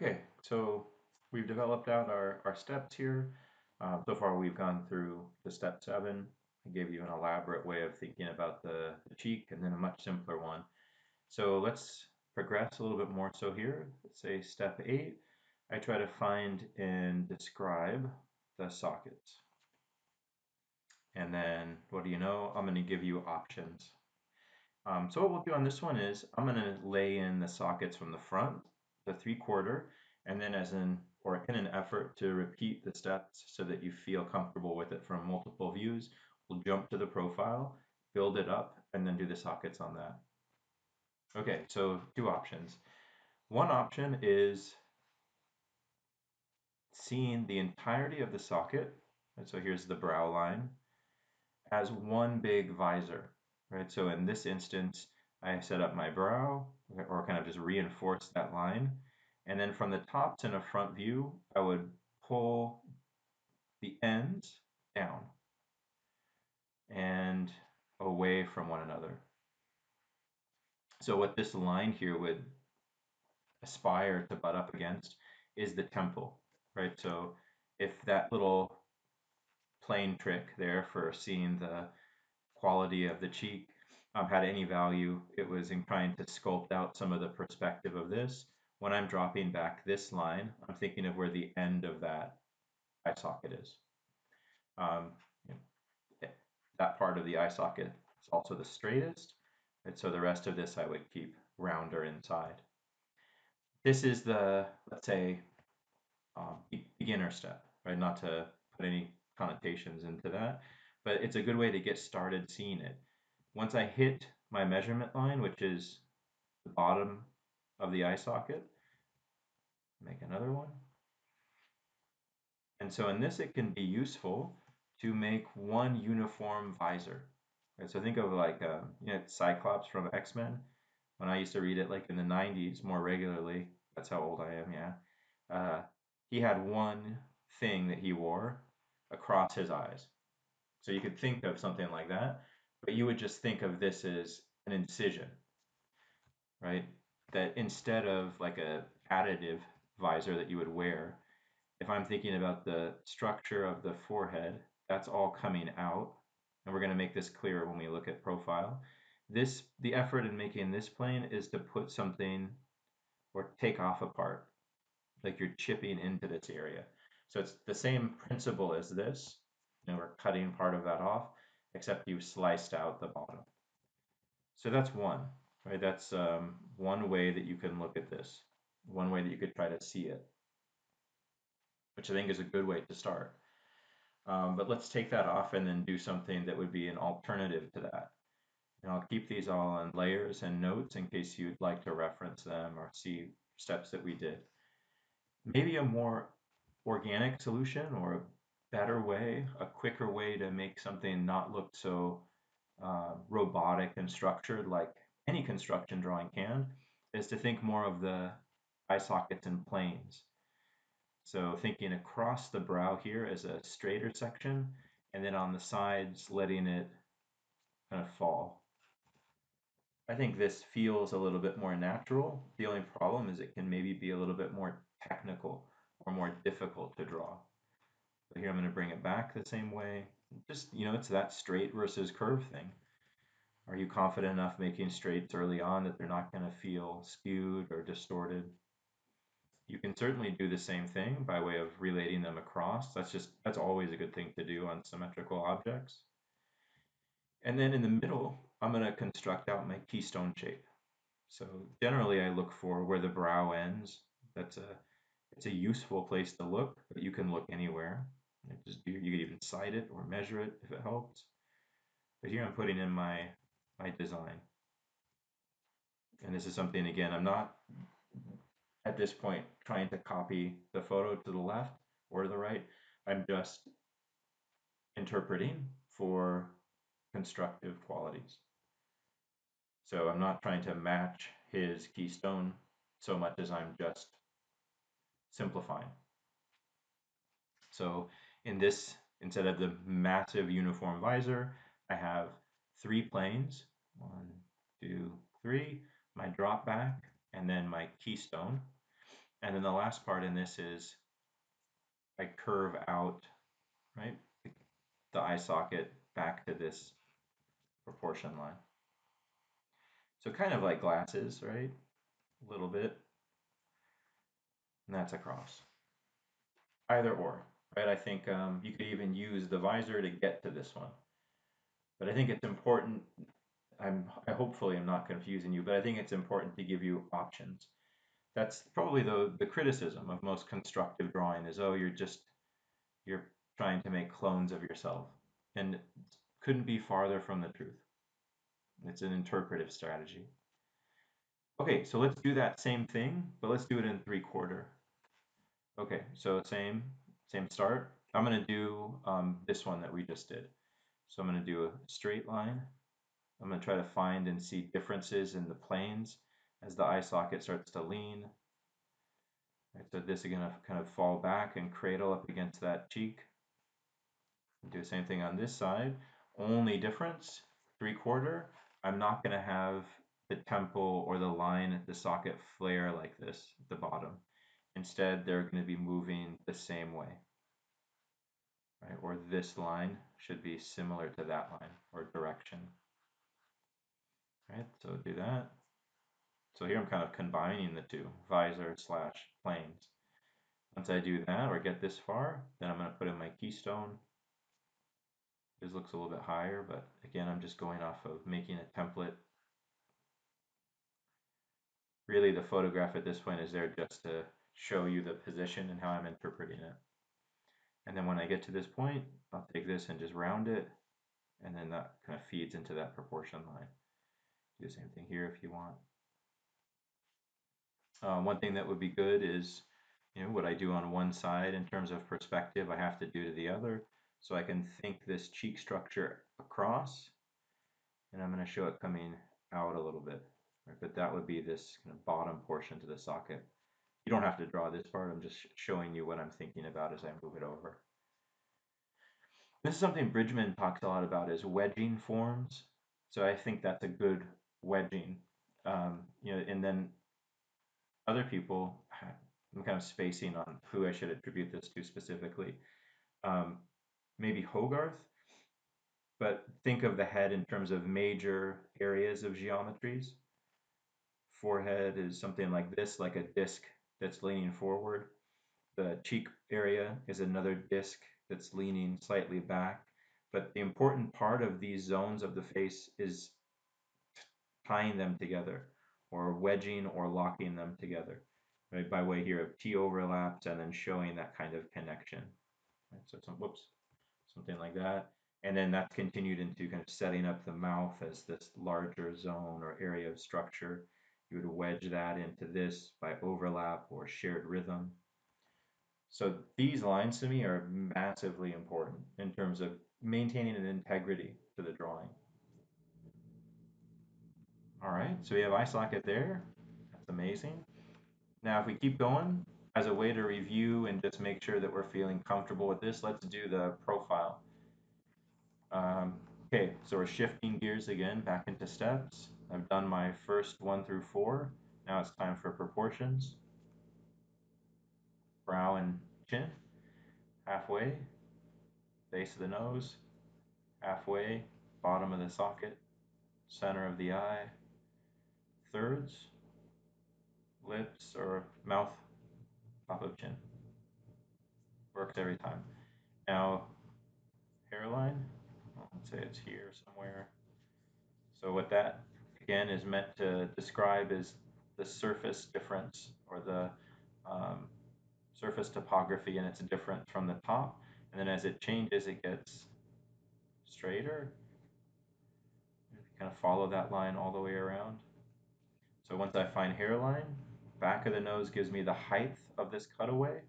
Okay, so we've developed out our steps here. So far we've gone through the step 7. I gave you an elaborate way of thinking about the cheek and then a much simpler one. So let's progress a little bit more. So here, let's say step 8, I try to find and describe the sockets. And then what do you know? I'm going to give you options. So what we'll do on this one is I'm going to lay in the sockets from the front, the 3/4, and then or in an effort to repeat the steps so that you feel comfortable with it from multiple views, we'll jump to the profile, build it up, and then do the sockets on that. Okay, so two options. One option is seeing the entirety of the socket, and so here's the brow line, as one big visor, right? So in this instance, I set up my brow or kind of just reinforce that line. And then from the top in a front view, I would pull the ends down and away from one another. So what this line here would aspire to butt up against is the temple, right? So if that little plain trick there for seeing the quality of the cheek had any value, it was in trying to sculpt out some of the perspective of this. When I'm dropping back this line, I'm thinking of where the end of that eye socket is. Um, you know, that part of the eye socket is also the straightest, and so the rest of this I would keep rounder inside. This is the, let's say, beginner step, right? Not to put any connotations into that, but it's a good way to get started seeing it. Once I hit my measurement line, which is the bottom of the eye socket, make another one. And so in this, it can be useful to make one uniform visor. Right? So think of like, Cyclops from X-Men. When I used to read it like in the 90s more regularly, that's how old I am, yeah. He had one thing that he wore across his eyes. So you could think of something like that, but you would just think of this as an incision, right? That instead of like a additive visor that you would wear, if I'm thinking about the structure of the forehead, that's all coming out. And we're going to make this clearer when we look at profile. The effort in making this plane is to put something or take off a part, like you're chipping into this area. So it's the same principle as this. We're cutting part of that off, except you've sliced out the bottom. So that's one, right? That's one way that you can look at this, one way that you could try to see it, which I think is a good way to start. But let's take that off and then do something that would be an alternative to that. And I'll keep these all on layers and notes in case you'd like to reference them or see steps that we did. Maybe a more organic solution or a better way, a quicker way to make something not look so robotic and structured like any construction drawing can, is to think more of the eye sockets and planes. So thinking across the brow here as a straighter section, and then on the sides letting it kind of fall. I think this feels a little bit more natural. The only problem is it can maybe be a little bit more technical or more difficult to draw. So here I'm going to bring it back the same way. Just, it's that straight versus curve thing. Are you confident enough making straights early on that they're not going to feel skewed or distorted? You can certainly do the same thing by way of relating them across. That's always a good thing to do on symmetrical objects. And then in the middle, I'm going to construct out my keystone shape. So generally I look for where the brow ends. It's a useful place to look, but you can look anywhere. You could even cite it or measure it if it helps. But here I'm putting in my design. And this is something, again, I'm not at this point trying to copy the photo to the left or the right. I'm just interpreting for constructive qualities. So I'm not trying to match his keystone so much as I'm just simplifying. So in this, instead of the massive uniform visor, I have 3 planes, 1, 2, 3, my drop back, and then my keystone. And then the last part in this is I curve out, right, the eye socket back to this proportion line. So kind of like glasses, right? A little bit, and that's across. Either or, right? I think you could even use the visor to get to this one. But I think it's important. I hopefully am not confusing you, but I think it's important to give you options. That's probably the criticism of most constructive drawing is, oh, you're trying to make clones of yourself, and couldn't be farther from the truth. It's an interpretive strategy. Okay, so let's do that same thing, but let's do it in 3/4. Okay, so same start. I'm gonna do this one that we just did. So I'm gonna do a straight line. I'm gonna try to find and see differences in the planes as the eye socket starts to lean. Right, so this is gonna kind of fall back and cradle up against that cheek. Do the same thing on this side. Only difference, 3/4, I'm not gonna have the temple or the line at the socket flare like this at the bottom. Instead, they're gonna be moving the same way, right? Or this line should be similar to that line or direction, right? So do that. So here I'm kind of combining the two, visor slash planes. Once I do that or get this far, then I'm going to put in my keystone. This looks a little bit higher, but again, I'm just going off of making a template. Really, the photograph at this point is there just to show you the position and how I'm interpreting it. And then when I get to this point, I'll take this and just round it, and then that kind of feeds into that proportion line. Do the same thing here if you want. One thing that would be good is, what I do on one side in terms of perspective, I have to do to the other. So I can think this cheek structure across, and I'm going to show it coming out a little bit. Right? But that would be this kind of bottom portion to the socket. You don't have to draw this part. I'm just showing you what I'm thinking about as I move it over. This is something Bridgman talks a lot about is wedging forms. So I think that's a good wedging. And then other people, I'm kind of spacing on who I should attribute this to specifically. Um, Maybe Hogarth, but think of the head in terms of major areas of geometries. Forehead is something like this, like a disc that's leaning forward. The cheek area is another disc that's leaning slightly back. But the important part of these zones of the face is tying them together or wedging or locking them together, right? By way here of T overlaps and then showing that kind of connection. Right? So something like that. And then that's continued into kind of setting up the mouth as this larger zone or area of structure. You would wedge that into this by overlap or shared rhythm. So these lines to me are massively important in terms of maintaining an integrity to the drawing. All right, so we have eye socket there. That's amazing. Now, if we keep going, as a way to review and just make sure that we're feeling comfortable with this, let's do the profile. Um, okay, so we're shifting gears again back into steps. I've done my first 1 through 4. Now it's time for proportions. Brow and chin, halfway. Base of the nose, halfway. Bottom of the socket, center of the eye, thirds, lips or mouth, top of chin. Works every time. Now, hairline, let's say it's here somewhere. So what that again is meant to describe is the surface difference or the um, surface topography, and it's different from the top. And then as it changes, it gets straighter. You kind of follow that line all the way around. So once I find hairline, back of the nose gives me the height of this cutaway.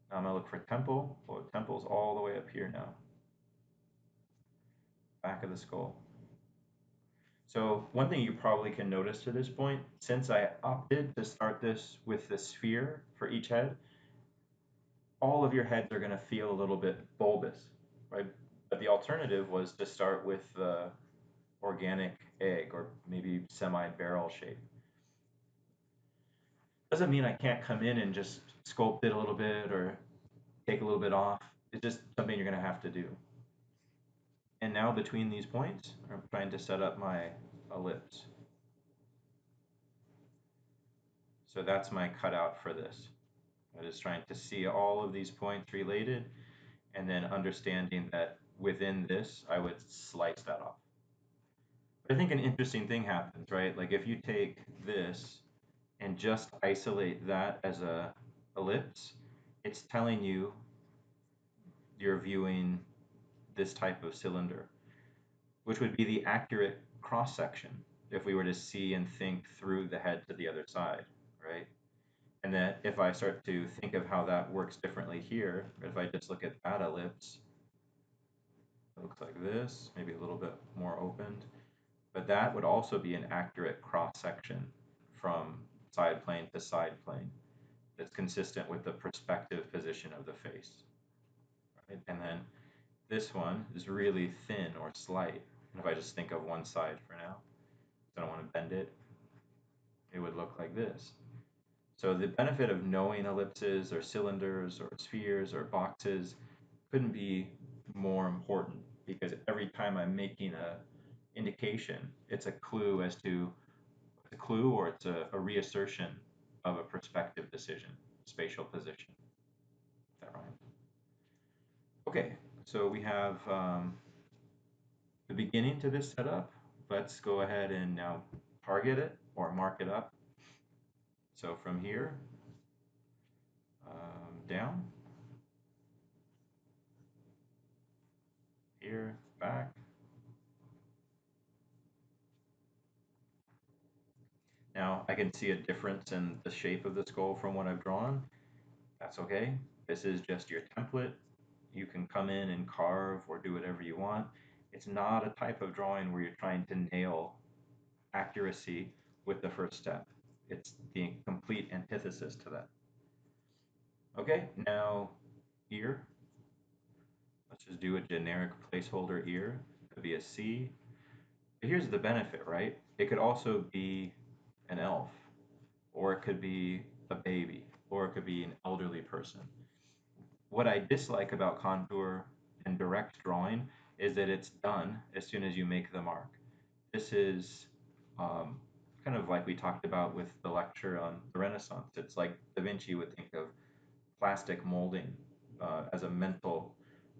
Now I'm gonna look for temple. Well, temple's all the way up here now. Back of the skull. So one thing you probably can notice to this point, since I opted to start this with the sphere for each head, all of your heads are going to feel a little bit bulbous, right? But the alternative was to start with the organic egg or maybe semi-barrel shape. Doesn't mean I can't come in and just sculpt it a little bit or take a little bit off. It's just something you're going to have to do. And now between these points, I'm trying to set up my ellipse. So that's my cutout for this. I'm just trying to see all of these points related and then understanding that within this, I would slice that off. But I think an interesting thing happens, right? Like if you take this and just isolate that as a ellipse, it's telling you you're viewing this type of cylinder, which would be the accurate cross section if we were to see and think through the head to the other side, right? And then if I start to think of how that works differently here, if I just look at that ellipse, it looks like this, maybe a little bit more opened, but that would also be an accurate cross section from side plane to side plane that's consistent with the perspective position of the face, right? And then this one is really thin or slight. And if I just think of one side for now, I don't want to bend it, it would look like this. So the benefit of knowing ellipses or cylinders or spheres or boxes couldn't be more important because every time I'm making a indication, it's a clue as to a clue or it's a reassertion of a perspective decision, spatial position. Is that right? Okay, so we have the beginning to this setup. Let's go ahead and now target it or mark it up. So from here down, here, back. Now I can see a difference in the shape of the skull from what I've drawn. That's okay. This is just your template. You can come in and carve or do whatever you want. It's not a type of drawing where you're trying to nail accuracy with the first step. It's the complete antithesis to that. Okay, now ear. Let's just do a generic placeholder ear. It could be a C. But here's the benefit, right? It could also be an elf, or it could be a baby, or it could be an elderly person. What I dislike about contour and direct drawing is that it's done as soon as you make the mark. This is um, kind of like we talked about with the lecture on the Renaissance. It's like Da Vinci would think of plastic molding as a mental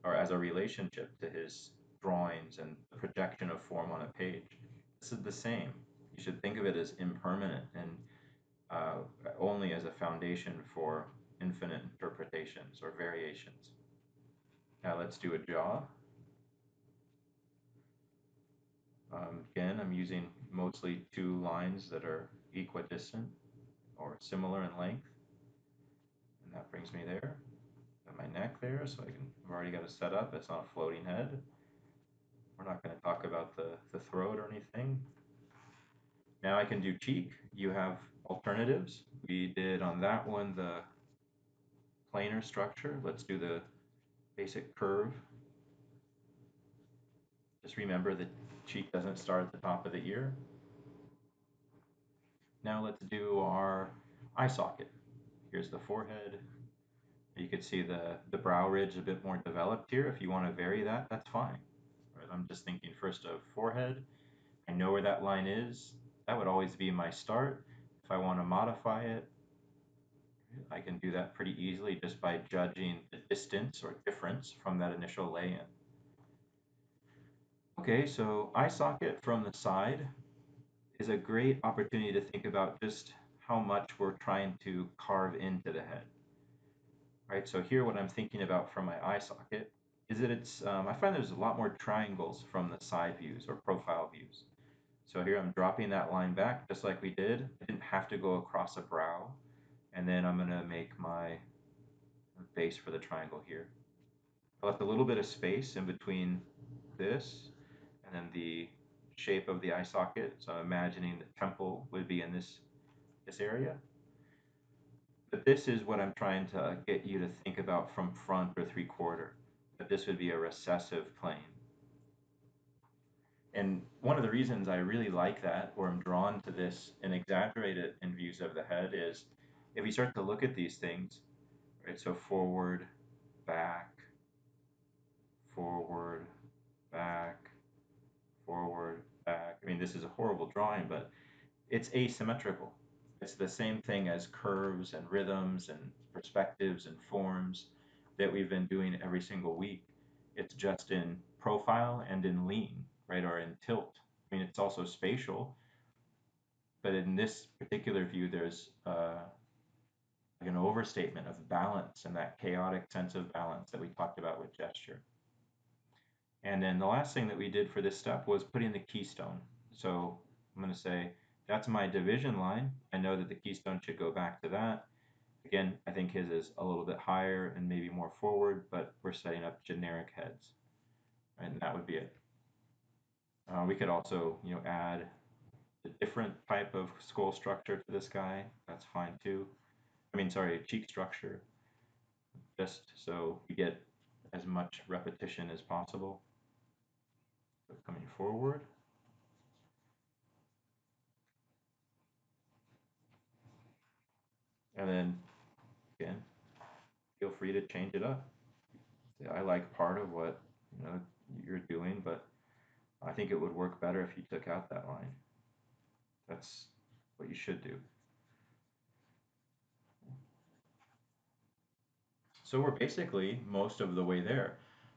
or as a relationship to his drawings and the projection of form on a page. This is the same. You should think of it as impermanent and uh, only as a foundation for infinite interpretations or variations. Now let's do a jaw. Again, I'm using mostly two lines that are equidistant or similar in length. And that brings me there. Got my neck there, so I've already got it set up. It's not a floating head. We're not going to talk about the throat or anything. Now I can do cheek. You have alternatives. We did on that one the planar structure. Let's do the basic curve. Just remember the cheek doesn't start at the top of the ear. Now let's do our eye socket. Here's the forehead. You could see the brow ridge a bit more developed here. If you want to vary that, that's fine. Right? I'm just thinking first of forehead. I know where that line is. That would always be my start. If I want to modify it, I can do that pretty easily just by judging the distance or difference from that initial lay-in. Okay, so eye socket from the side is a great opportunity to think about just how much we're trying to carve into the head. Right, so here what I'm thinking about from my eye socket is that I find there's a lot more triangles from the side views or profile views. So here I'm dropping that line back just like we did. I didn't have to go across a brow. And then I'm going to make my base for the triangle here. I left a little bit of space in between this and then the shape of the eye socket. So I'm imagining the temple would be in this area. But this is what I'm trying to get you to think about from front or 3/4, that this would be a recessive plane. And one of the reasons I really like that, or I'm drawn to this and exaggerate it in views of the head, is if you start to look at these things, right? So forward, back, forward, back, forward, back. I mean, this is a horrible drawing, but it's asymmetrical. It's the same thing as curves and rhythms and perspectives and forms that we've been doing every single week. It's just in profile and in lean, right? Or in tilt. I mean, it's also spatial, but in this particular view, there's like an overstatement of balance and that chaotic sense of balance that we talked about with gesture. And then the last thing that we did for this step was put in the keystone. So I'm going to say that's my division line. I know that the keystone should go back to that. Again, I think his is a little bit higher and maybe more forward, but we're setting up generic heads, and that would be it. We could also, add a different type of skull structure to this guy. That's fine too. I mean, sorry, cheek structure, just so we get as much repetition as possible. So coming forward. And then again, feel free to change it up. I like part of what you're doing, but I think it would work better if you took out that line. That's what you should do. So we're basically most of the way there.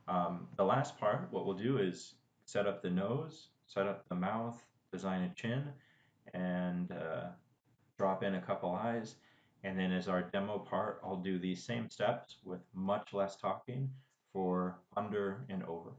The last part, what we'll do is set up the nose, set up the mouth, design a chin, and drop in a couple eyes. And then as our demo part, I'll do these same steps with much less talking for under and over.